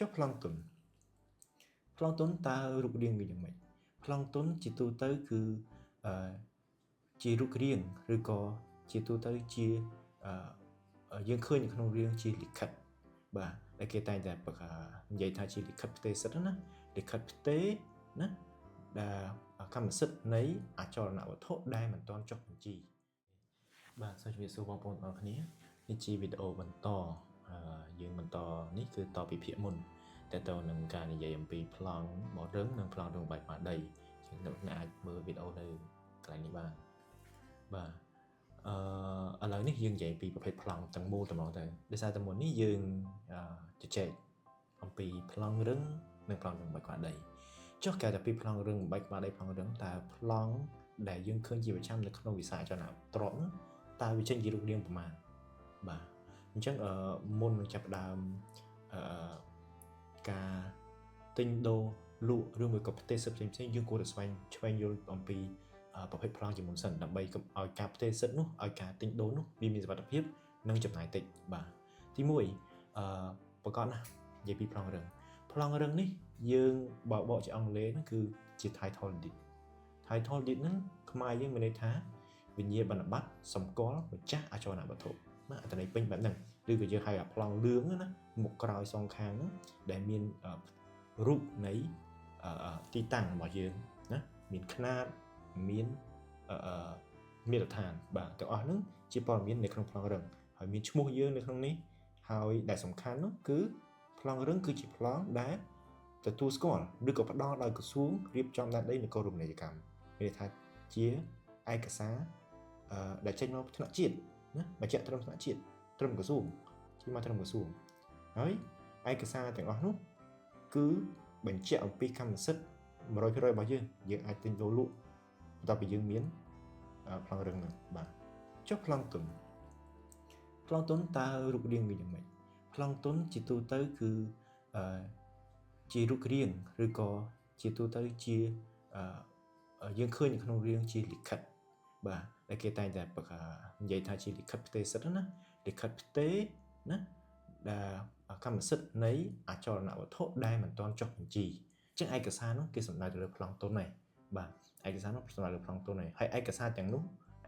ចុះប្លង់តុនតើរូបរាងវាយ៉ាងម៉េចប្លង់តុនជាទូទៅគឺជារូបរាងឬក៏ជាទូទៅជាយើងឃើញនៅក្នុងរាងជាលិខិតបាទតែគេតែងតែនិយាយថាជាលិខិតផ្ទេរសិទ្ធណាលិខិតផ្ទេរណាដែលកម្មសិទ្ធិនៃអចលនវត្ថុដែលមិនទាន់ចុះបញ្ជីបាទសូមជម្រាបសួរបងប្អូនទាំងអស់គ្នានេះជាវីដេអូបន្តយើងបន្តនេះគឺតពីភាគមុនតើតើនឹងការនិយាយអំពីប្លង់បត់រឹងនិងប្លង់រឹងបែបបាដីជាងអ្នកអាចមើលវីដេអូនៅកន្លែងនេះបានបាទឥឡូវនេះយើងនិយាយពីប្រភេទប្លង់ទាំងមូលតែម្ដងទៅដោយសារតែមុននេះយើងជជែកអំពីប្លង់រឹងនិងប្លង់រឹងបែបបាដីចុះគេថាពីប្លង់រឹងបែបបាដីប្លង់រឹងតើប្លង់ដែលយើងឃើញជាប្រចាំនៅក្នុងវិស័យអចលនទ្រព្យតើវាចេញជារូបរាងប្រមាណបាទអញ្ចឹងមុននឹងចាប់ផ្ដើមការទិញដូរលក់ឬមួយក៏ផ្ទេរសិទ្ធិផ្សេងៗយើងគួរតែស្វែងយល់អំពីប្រភេទប្លង់ជាមុនសិនដើម្បីកុំឲ្យការផ្ទេរសិទ្ធិនោះឲ្យការទិញដូរនោះវាមានសុវត្ថិភាពនិងចំណាយតិចបាទទី1ប្រកបណាស់និយាយពីប្លង់រឹងនេះយើងបកជាអង់គ្លេសហ្នឹងគឺជា title deed ហ្នឹងខ្មែរយើងមានន័យថាវិញ្ញាបនបត្រសម្គាល់ម្ចាស់អចលនវត្ថុណាអត្ថន័យពេញបែបហ្នឹងឬក៏យើងហៅថាប្លង់លឿងណាមុខក្រោយសងខាងហ្នឹងដែលមានរូបនៃទីតាំងរបស់យើងណាមានຂະຫນាតមានមាត្រដ្ឋានបាទទាំងអស់ហ្នឹងជាព័ត៌មាននៅក្នុងប្លង់រឹងហើយមានឈ្មោះយើងនៅក្នុងនេះហើយដែលសំខាន់នោះគឺប្លង់រឹងគឺជាប្លង់ដែលទទួលស្គាល់ឬក៏ផ្ដល់ដោយក្រសួងរៀបចំដែនដីនគររមណីយកម្មមានន័យថាជាឯកសារដែលចេញមកថ្នាក់ជាតិណាបញ្ជាក់ត្រឹមថ្នាក់ជាតិត្រឹមក្រសួងជាមកត្រឹមក្រសួងហើយឯកសារទាំងអស់នោះគឺបញ្ជាក់អំពីកម្មសិទ្ធិ 100% របស់យើងអាចទិញដូរលក់បន្ទាប់ពីយើងមានប្លង់រឹងហ្នឹងបាទចុះប្លង់តុនតើរូបរាងវាយ៉ាងម៉េចប្លង់តុនជាទូទៅគឺជារូបរាងឬក៏ជាទូទៅជាយើងឃើញនៅក្នុងរាងជាលិខិតបាទដែលគេតែងតែនិយាយថាជាលិខិតផ្ទេរសិទ្ធិណាលិខិតផ្ទេរណាដែលកម្មសិទ្ធិនៃអចលនវត្ថុដែលមិនទាន់ចុះបញ្ជីអញ្ចឹងឯកសារនោះគេសំដៅទៅលើប្លង់តុនហ្នឹងបាទឯកសារនោះសំដៅលើប្លង់តុនហើយឯកសារទាំងនោះ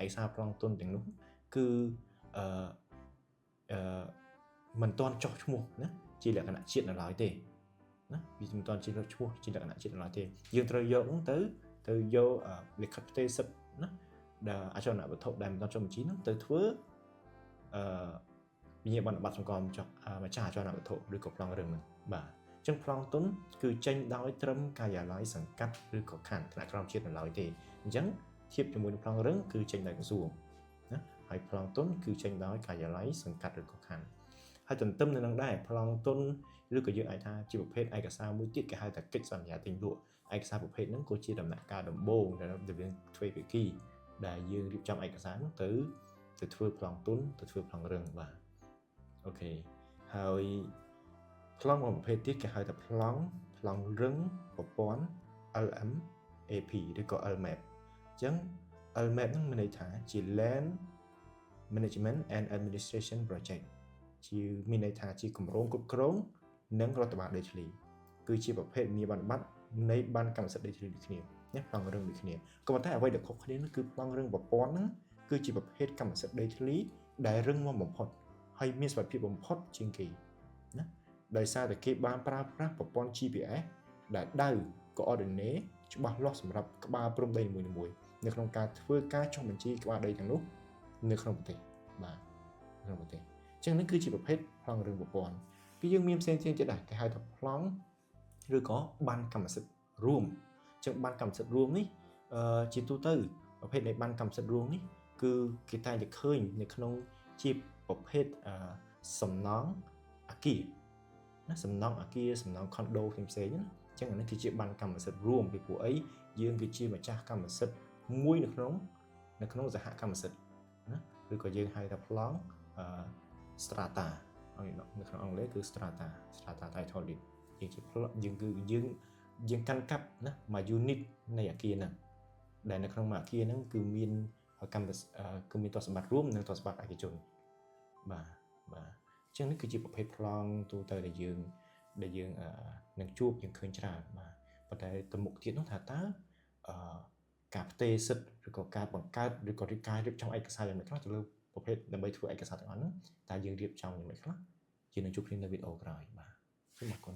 ឯកសារប្លង់តុនទាំងនោះគឺមិនទាន់ចុះឈ្មោះណាជាលក្ខណៈជាតិនៅឡើយទេណាវាមិនទាន់ជាឈ្មោះជាលក្ខណៈជាតិនៅឡើយទេយើងត្រូវយកនោះទៅយកលិខិតផ្ទេរសិទ្ធិណាដែលអចលនវត្ថុដែលមិនទាន់ចុះបញ្ជីនោះទៅធ្វើវិញ្ញាបនបត្រសម្គាល់ម្ចាស់អចលនវត្ថុឬក៏ប្លង់រឹងហ្នឹងបាទអញ្ចឹងប្លង់តុនគឺចេញដោយត្រឹមការិយាល័យសង្កាត់ឬក៏ខណ្ឌថ្នាក់ក្រោមជាតិនៅឡើយទេអញ្ចឹងធៀបជាមួយនឹងប្លង់រឹងគឺចេញដោយក្រសួងណាហើយប្លង់តុនគឺចេញដោយការិយាល័យសង្កាត់ឬក៏ខណ្ឌហើយទន្ទឹមនឹងដែរប្លង់តុនឬក៏យើងអាចថាជាប្រភេទឯកសារមួយទៀតគេហៅថាកិច្ចសន្យាទិញលក់ឯកសារប្រភេទហ្នឹងក៏ជាដំណាក់កាលដំបូងដែលយើងធ្វើភាគីដែលយើងរៀបចំឯកសារហ្នឹងទៅធ្វើប្លង់តុនទៅធ្វើប្លង់រឹងបាទអូខេហើយប្លង់មួយប្រភេទទៀតគេហៅថាប្លង់រឹងប្រព័ន្ធ LMAP ឬក៏ LMAP អញ្ចឹង LMAP ហ្នឹងមានន័យថាជា Land Management and Administration Project ជាមានន័យថាជាគម្រោងគ្រប់គ្រងនិងរដ្ឋបាលដីធ្លីគឺជាប្រភេទវិញ្ញាបនបត្រនៃបានកម្មសិទ្ធិដីធ្លីដូចគ្នាណាប្លង់រឹងដូចគ្នាក៏ប៉ុន្តែអ្វីដែលខុសគ្នានោះគឺប្លង់រឹងប្រព័ន្ធហ្នឹងគឺជាប្រភេទកម្មសិទ្ធិដីធ្លីដែលរឹងមាំបំផុតហើយមានសុវត្ថិភាពបំផុតជាងគេណាដោយសារតែគេបានប្រើប្រាស់ប្រព័ន្ធ GPS ដែលដៅ coordinate ច្បាស់លាស់សម្រាប់ក្បាលព្រំដីនីមួយៗនៅក្នុងការធ្វើការចុះបញ្ជីក្បាលដីទាំងនោះនៅក្នុងប្រទេសបាទក្នុងប្រទេសអញ្ចឹងនេះគឺជាប្រភេទប្លង់រឹងប្រព័ន្ធគឺយើងមានផ្សេងៗទៀតដែរគេហៅថាប្លង់ឬក៏បានកម្មសិទ្ធិរួមអញ្ចឹងបានកម្មសិទ្ធិរួមនេះជាទូទៅប្រភេទនៃបានកម្មសិទ្ធិរួមនេះគឺគេតែងតែឃើញនៅក្នុងជាប្រភេទសំណង់អគារណាសំណង់អគារសំណង់ខុនដូផ្សេងៗណាអញ្ចឹងអានេះគឺជាបានកម្មសិទ្ធិរួមពីព្រោះអីយើងគឺជាម្ចាស់កម្មសិទ្ធិមួយនៅក្នុងសហកម្មសិទ្ធិណាឬក៏យើងហៅថាប្លង់strata នៅក្នុងអង់គ្លេសគឺ strata title deed យើងជាយើងកាន់កាប់ណាមួយ unit នៃអគារហ្នឹងដែលនៅក្នុងមួយអគារហ្នឹងគឺមានទ្រព្យសម្បត្តិរួមនិងទ្រព្យសម្បត្តិឯកជនបាទអញ្ចឹងនេះគឺជាប្រភេទប្លង់ទូទៅដែលយើង ដែលយើងនឹងជួបយើងឃើញច្រើនបាទប៉ុន្តែទៅមុខទៀតនោះថាតើការផ្ទេរសិទ្ធិឬក៏ការបង្កើតឬក៏ការរៀបចំឯកសារយ៉ាងម៉េចខ្លះទៅលើប្រភេទដើម្បីធ្វើឯកសារទាំងអស់ហ្នឹងតើយើងរៀបចំយ៉ាងម៉េចខ្លះយើងនឹងជួបគ្នានៅវីដេអូក្រោយបាទសូមអរគុណ